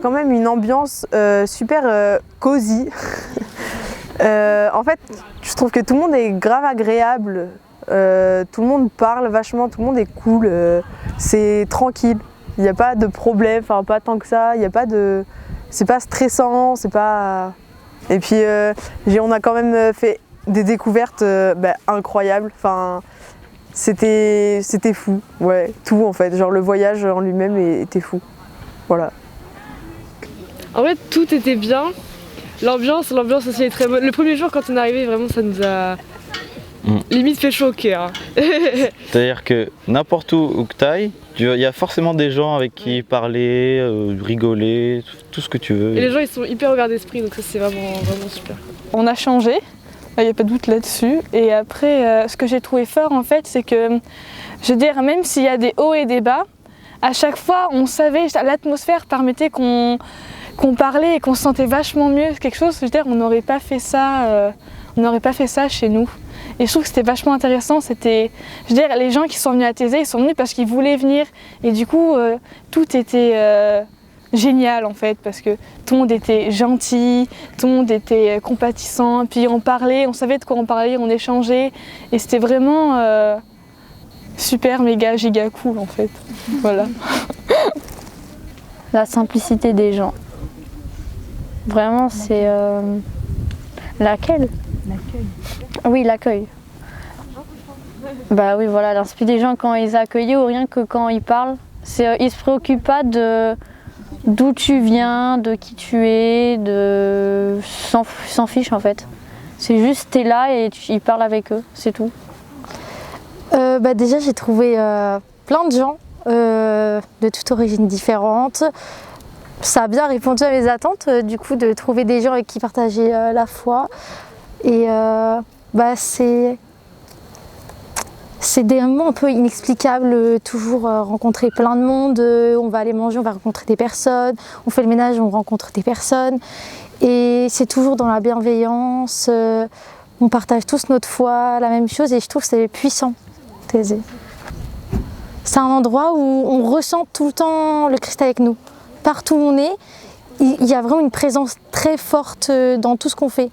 quand même une ambiance super cosy. En fait, je trouve que tout le monde est grave agréable, tout le monde parle vachement, tout le monde est cool, c'est tranquille, il n'y a pas de problème, enfin pas tant que ça, il y a pas de... c'est pas stressant, c'est pas... Et puis on a quand même fait des découvertes incroyables, enfin c'était fou, ouais, tout en fait, genre le voyage en lui-même était fou, voilà. En fait, tout était bien. L'ambiance aussi est très bonne. Le premier jour, quand on est arrivé, vraiment, ça nous a limite fait chaud au cœur. C'est-à-dire que n'importe où que tu ailles, il y a forcément des gens avec qui parler, rigoler, tout ce que tu veux. Et les gens, ils sont hyper ouverts d'esprit, donc ça, c'est vraiment super. On a changé, il n'y a pas de doute là-dessus. Et après, ce que j'ai trouvé fort, en fait, c'est que, je veux dire, même s'il y a des hauts et des bas, à chaque fois, on savait, l'atmosphère permettait qu'on parlait et qu'on se sentait vachement mieux. Quelque chose, je veux dire, on n'aurait pas fait ça chez nous. Et je trouve que c'était vachement intéressant. C'était, je veux dire, les gens qui sont venus à Taizé, ils sont venus parce qu'ils voulaient venir. Et du coup, tout était génial en fait, parce que tout le monde était gentil, tout le monde était compatissant. Puis on parlait, on savait de quoi on parlait, on échangeait. Et c'était vraiment super, méga, giga cool en fait. Voilà. La simplicité des gens. Vraiment, c'est... Laquelle ? L'accueil. Oui, l'accueil. Bah oui, voilà, l'inspiration des gens quand ils accueillent ou rien que quand ils parlent. Ils se préoccupent pas de d'où tu viens, de qui tu es, s'en fichent en fait. C'est juste, t'es là et ils parlent avec eux, c'est tout. Déjà, j'ai trouvé plein de gens de toutes origines différentes. Ça a bien répondu à mes attentes, du coup, de trouver des gens avec qui partager la foi. Et c'est des moments un peu inexplicables, toujours rencontrer plein de monde. On va aller manger, on va rencontrer des personnes. On fait le ménage, on rencontre des personnes. Et c'est toujours dans la bienveillance. On partage tous notre foi, la même chose. Et je trouve que c'est puissant, Taizé. C'est un endroit où on ressent tout le temps le Christ avec nous. Partout où on est, il y a vraiment une présence très forte dans tout ce qu'on fait.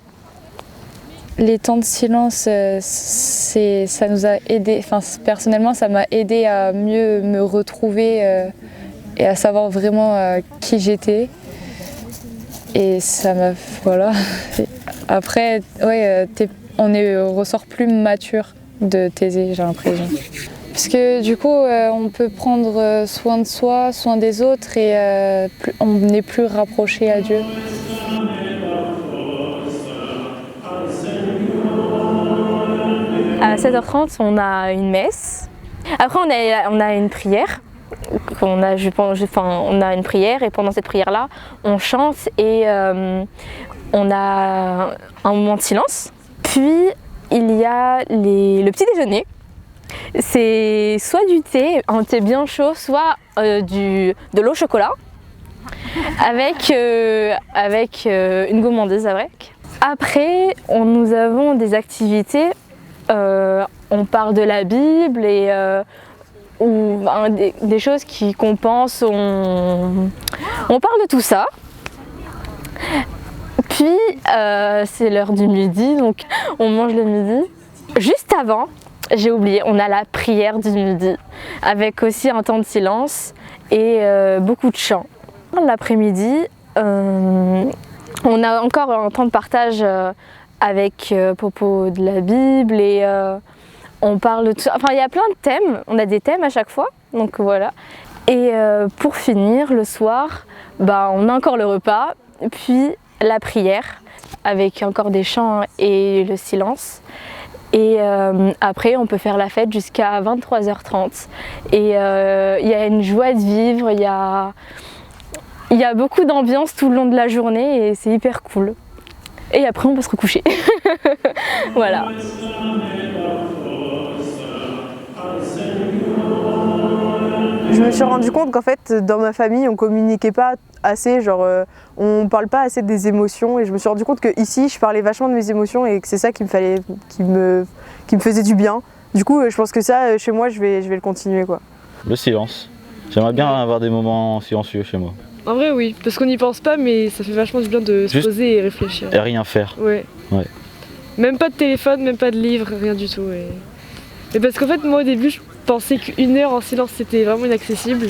Les temps de silence, ça nous a aidé. Enfin, personnellement, ça m'a aidé à mieux me retrouver et à savoir vraiment qui j'étais. Et ça m'a... Voilà. Après, ouais, on ressort plus mature de Taizé, j'ai l'impression. Parce que du coup, on peut prendre soin de soi, soin des autres et on est plus rapproché à Dieu. À 7h30, on a une messe. Après, on a une prière. On a une prière et pendant cette prière-là, on chante et on a un moment de silence. Puis, il y a le petit déjeuner. C'est soit du thé, un thé bien chaud, soit de l'eau au chocolat avec une gourmandise avec. Après, nous avons des activités, on parle de la Bible et des choses qu'on pense, on parle de tout ça. Puis c'est l'heure du midi, donc on mange le midi. Juste avant, j'ai oublié, on a la prière du midi, avec aussi un temps de silence et beaucoup de chants. L'après-midi, on a encore un temps de partage avec propos de la Bible et on parle de tout ça. Enfin, il y a plein de thèmes, on a des thèmes à chaque fois, donc voilà. Et pour finir, le soir, on a encore le repas, puis la prière, avec encore des chants et le silence. Et après, on peut faire la fête jusqu'à 23h30. Et il y a une joie de vivre, il y a beaucoup d'ambiance tout le long de la journée et c'est hyper cool. Et après, on peut se recoucher. Voilà. Je me suis rendu compte qu'en fait, dans ma famille, on communiquait pas assez, genre on parle pas assez des émotions et je me suis rendu compte que ici, je parlais vachement de mes émotions et que c'est ça qui me faisait du bien. Du coup, je pense que ça, chez moi, je vais le continuer, quoi. Le silence. J'aimerais bien avoir des moments silencieux chez moi. En vrai, oui, parce qu'on n'y pense pas, mais ça fait vachement du bien de se Juste- poser et réfléchir. Et rien faire. Ouais. Ouais. Même pas de téléphone, même pas de livre, rien du tout. Et parce qu'en fait, moi au début, je pensais qu'1 heure en silence c'était vraiment inaccessible.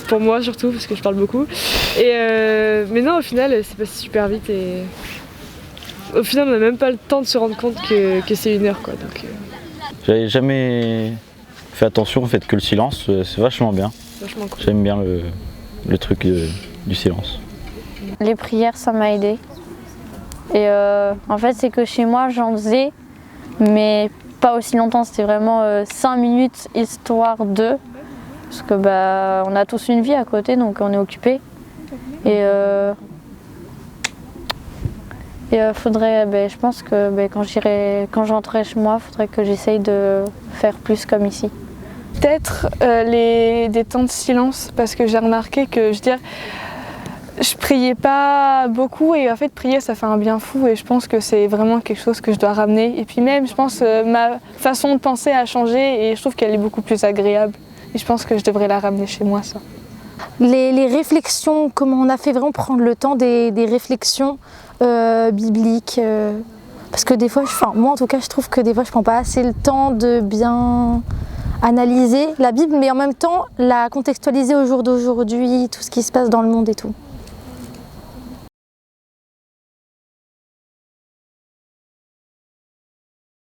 Pour moi surtout, parce que je parle beaucoup. Mais non, au final, c'est passé super vite et. Au final, on n'a même pas le temps de se rendre compte que c'est 1 heure, quoi. Donc, J'avais jamais fait attention au fait que le silence, c'est vachement bien. vachement cool. J'aime bien le truc du silence. Les prières, ça m'a aidé. Et en fait, c'est que chez moi, j'en faisais, mais pas aussi longtemps. C'était vraiment 5 minutes histoire de. Parce que on a tous une vie à côté, donc on est occupé. Et faudrait, je pense que quand j'entrerai chez moi, il faudrait que j'essaye de faire plus comme ici. Peut-être des temps de silence, parce que j'ai remarqué que, je priais pas beaucoup et en fait prier ça fait un bien fou et je pense que c'est vraiment quelque chose que je dois ramener. Et puis même, je pense ma façon de penser a changé et je trouve qu'elle est beaucoup plus agréable. Et je pense que je devrais la ramener chez moi, ça. Les réflexions, comment on a fait vraiment prendre le temps des réflexions bibliques. Parce que des fois, moi en tout cas, je trouve que des fois je prends pas assez le temps de bien analyser la Bible, mais en même temps la contextualiser au jour d'aujourd'hui, tout ce qui se passe dans le monde et tout.